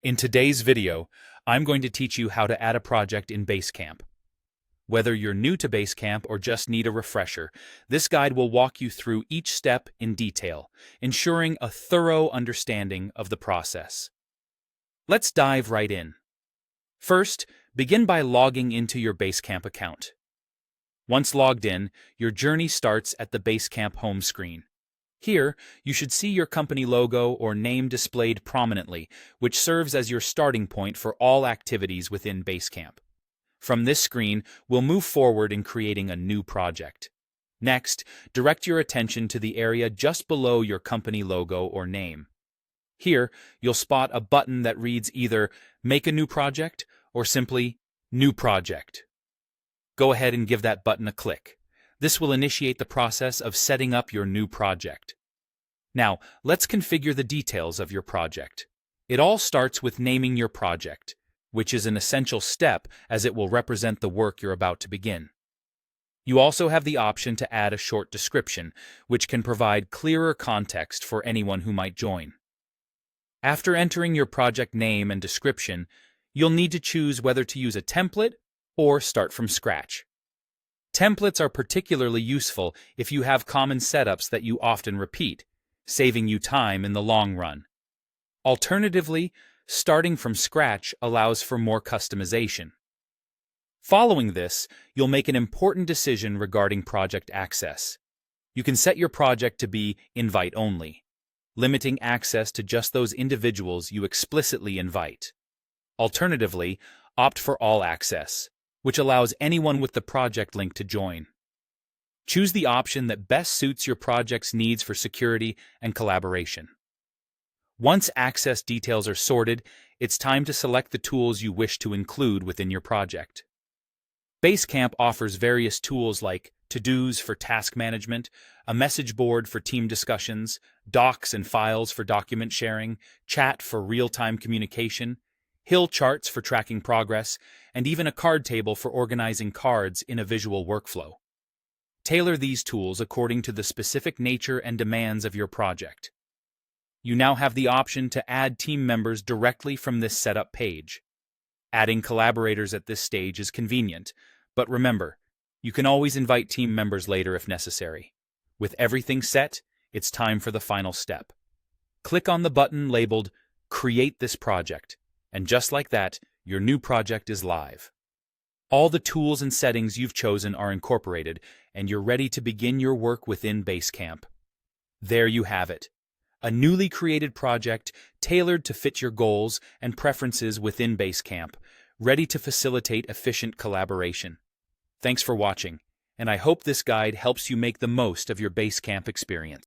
In today's video, I'm going to teach you how to add a project in Basecamp. Whether you're new to Basecamp or just need a refresher, this guide will walk you through each step in detail, ensuring a thorough understanding of the process. Let's dive right in. First, begin by logging into your Basecamp account. Once logged in, your journey starts at the Basecamp home screen. Here, you should see your company logo or name displayed prominently, which serves as your starting point for all activities within Basecamp. From this screen, we'll move forward in creating a new project. Next, direct your attention to the area just below your company logo or name. Here, you'll spot a button that reads either Make a New Project or simply New Project. Go ahead and give that button a click. This will initiate the process of setting up your new project. Now, let's configure the details of your project. It all starts with naming your project, which is an essential step as it will represent the work you're about to begin. You also have the option to add a short description, which can provide clearer context for anyone who might join. After entering your project name and description, you'll need to choose whether to use a template or start from scratch. Templates are particularly useful if you have common setups that you often repeat, saving you time in the long run. Alternatively, starting from scratch allows for more customization. Following this, you'll make an important decision regarding project access. You can set your project to be invite-only, limiting access to just those individuals you explicitly invite. Alternatively, opt for all access, which allows anyone with the project link to join. Choose the option that best suits your project's needs for security and collaboration. Once access details are sorted, it's time to select the tools you wish to include within your project. Basecamp offers various tools like to-dos for task management, a message board for team discussions, docs and files for document sharing, chat for real-time communication, hill charts for tracking progress, and even a card table for organizing cards in a visual workflow. Tailor these tools according to the specific nature and demands of your project. You now have the option to add team members directly from this setup page. Adding collaborators at this stage is convenient, but remember, you can always invite team members later if necessary. With everything set, it's time for the final step. Click on the button labeled Create this project, and just like that, your new project is live. All the tools and settings you've chosen are incorporated, and you're ready to begin your work within Basecamp. There you have it, a newly created project tailored to fit your goals and preferences within Basecamp, ready to facilitate efficient collaboration. Thanks for watching, and I hope this guide helps you make the most of your Basecamp experience.